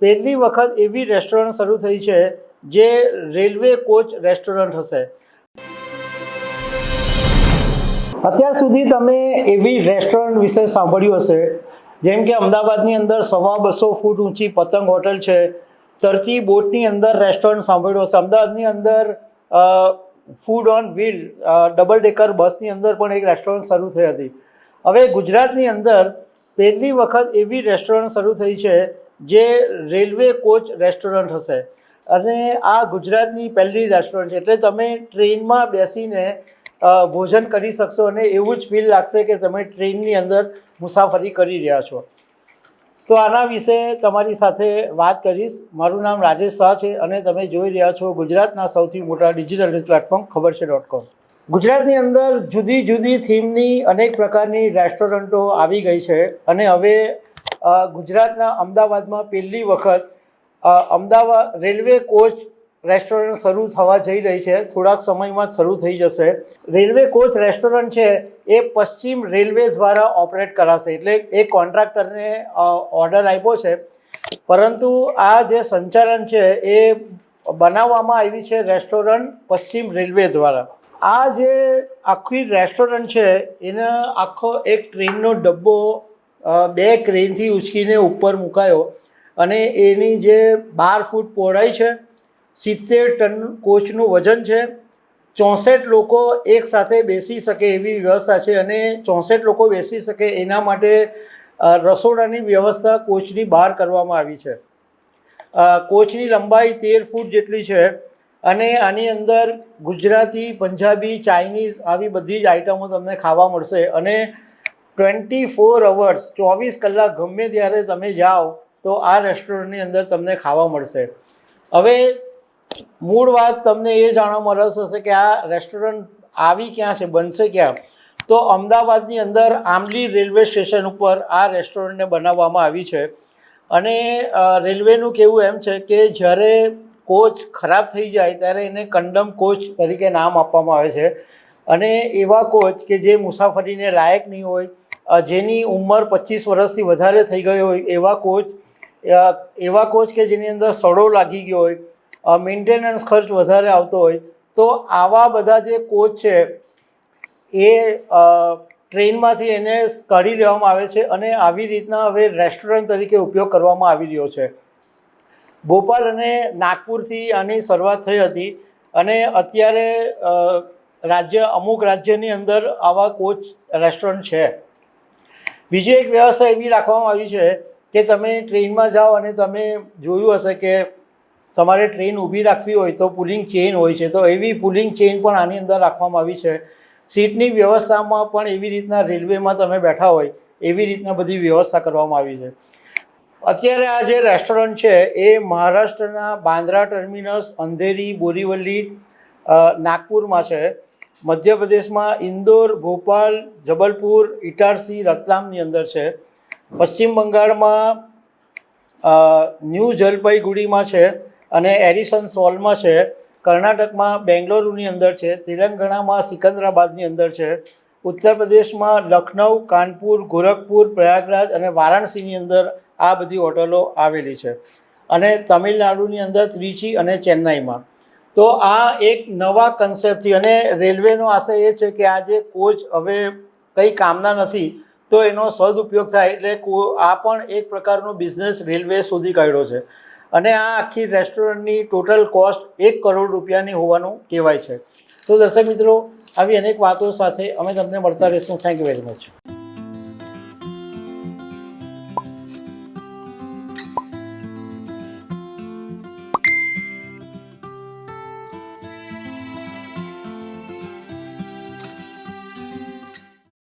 પહેલી વખત એવી રેસ્ટોરન્ટ શરૂ થઈ છે જે રેલવે કોચ રેસ્ટોરન્ટ હશે। અત્યાર સુધી તમે એવી રેસ્ટોરન્ટ વિશે સાંભળ્યું હશે, જેમ કે અમદાવાદની અંદર 250 ફૂટ ઊંચી પતંગ હોટલ છે, તરતી બોટની અંદર રેસ્ટોરન્ટ સાંભળ્યું હશે, અમદાવાદની અંદર food on wheel double decker બસની અંદર પણ એક રેસ્ટોરન્ટ શરૂ થઈ હતી। હવે ગુજરાતની અંદર પહેલી વખત એવી રેસ્ટોરન્ટ શરૂ થઈ છે જે રેલવે કોચ રેસ્ટોરન્ટ હશે અને આ ગુજરાતની પહેલી રેસ્ટોરન્ટ છે, એટલે તમે ટ્રેનમાં બેસીને ભોજન કરી શકશો અને એવું જ ફીલ લાગશે કે તમે ટ્રેનની અંદર મુસાફરી કરી રહ્યા છો। તો આના વિશે તમારી સાથે વાત કરીશ। મારું નામ રાજેશ શાહ છે અને તમે જોઈ રહ્યા છો ગુજરાતના સૌથી મોટા ડિજિટલ ન્યૂઝ પ્લેટફોર્મ ખબરછે.com। ગુજરાતની અંદર જુદી જુદી થીમની અનેક પ્રકારની રેસ્ટોરન્ટો આવી ગઈ છે અને હવે ગુજરાતના અમદાવાદમાં પહેલી વખત અમદાવાદ રેલવે કોચ રેસ્ટોરન્ટ શરૂ થવા જઈ રહી છે। થોડાક સમયમાં જ શરૂ થઈ જશે। રેલવે કોચ રેસ્ટોરન્ટ છે એ પશ્ચિમ રેલવે દ્વારા ઓપરેટ કરાશે, એટલે એ કોન્ટ્રાક્ટરને ઓર્ડર આપ્યો છે, પરંતુ આ જે સંચાલન છે એ બનાવવામાં આવી છે રેસ્ટોરન્ટ પશ્ચિમ રેલવે દ્વારા। આ જે આખી રેસ્ટોરન્ટ છે એને આખો એક ટ્રેનનો ડબ્બો 2 ક્રેનથી ઉંચકીને ઉપર મુકાયો અને એની જે 12 ફૂટ પહોળાઈ છે, 70 ટન કોચનું વજન છે, 64 લોકો એક સાથે બેસી શકે એવી વ્યવસ્થા છે અને 64 લોકો બેસી શકે એના માટે રસોડાની વ્યવસ્થા કોચની બહાર કરવામાં આવી છે। કોચની લંબાઈ 13 ફૂટ જેટલી છે અને આની અંદર ગુજરાતી, પંજાબી, ચાઇનીઝ આવી બધી જ આઈટમો તમને ખાવા મળશે અને 24 અવર્સ 24 કલાક ગમે ત્યારે તમે જાઓ તો આ રેસ્ટોરન્ટની અંદર તમને ખાવા મળશે। હવે મૂળ વાત તમને એ જાણવામાં રસ હશે કે આ રેસ્ટોરન્ટ આવી ક્યાં છે, બનશે ક્યાં? તો અમદાવાદની અંદર આમલી રેલવે સ્ટેશન ઉપર આ રેસ્ટોરન્ટને બનાવવામાં આવી છે અને રેલવેનું કહેવું એમ છે કે જ્યારે કોચ ખરાબ થઈ જાય ત્યારે એને કંડમ કોચ તરીકે નામ આપવામાં આવે છે અને એવા કોચ કે જે મુસાફરીને લાયક નહીં હોય, જેની ઉંમર 25 વર્ષથી વધારે થઈ ગઈ હોય, એવા કોચ કે જેની અંદર સડો લાગી ગયો હોય, મેન્ટેનન્સ ખર્ચ વધારે આવતો હોય, તો આવા બધા જે કોચ છે એ ટ્રેનમાંથી એને કાઢી લેવામાં આવે છે અને આવી રીતના હવે રેસ્ટોરન્ટ તરીકે ઉપયોગ કરવામાં આવી રહ્યો છે। ભોપાલ અને નાગપુરથી આની શરૂઆત થઈ હતી અને અત્યારે અમુક રાજ્યની અંદર આવા કોચ રેસ્ટોરન્ટ છે। બીજી એક વ્યવસ્થા એવી રાખવામાં આવી છે કે તમે ટ્રેનમાં જાઓ અને તમે જોયું હશે કે તમારે ટ્રેન ઊભી રાખવી હોય તો પુલિંગ ચેઇન હોય છે, તો એવી પુલિંગ ચેઇન પણ આની અંદર રાખવામાં આવી છે। સીટની વ્યવસ્થામાં પણ એવી રીતના રેલવેમાં તમે બેઠા હોય એવી રીતના બધી વ્યવસ્થા કરવામાં આવી છે। અત્યારે આ જે રેસ્ટોરન્ટ છે એ મહારાષ્ટ્રના બાંદ્રા ટર્મિનસ, અંધેરી, બોરીવલી, નાગપુરમાં છે, મધ્યપ્રદેશમાં ઇન્દોર, ભોપાલ, જબલપુર, ઇટારસી, રતલામની અંદર છે, પશ્ચિમ બંગાળમાં ન્યૂ જલપાઈગુડીમાં છે અને એરિસન સોલમાં છે, કર્ણાટકમાં બેંગ્લોરુની અંદર છે, તેલંગાણામાં સિકંદરાબાદની અંદર છે, ઉત્તર પ્રદેશમાં લખનઉ, કાનપુર, ગોરખપુર, પ્રયાગરાજ અને વારાણસીની અંદર આ બધી હોટલો આવેલી છે અને તમિલનાડુની અંદર ત્રિચી અને ચેન્નાઈમાં। તો આ એક નવા કન્સેપ્ટથી અને રેલવેનો આશય એ છે કે આ જે કોચ હવે કંઈ કામના નથી તો એનો સદુપયોગ થાય, એટલે આ પણ એક પ્રકારનો બિઝનેસ રેલવે શોધી કાઢ્યો છે અને આ આખી રેસ્ટોરન્ટની ટોટલ કોસ્ટ 1 કરોડ રૂપિયાની હોવાનું કહેવાય છે। તો દર્શક મિત્રો, આવી અનેક વાતો સાથે અમે તમને મળતા રહીશું। Thank you very much.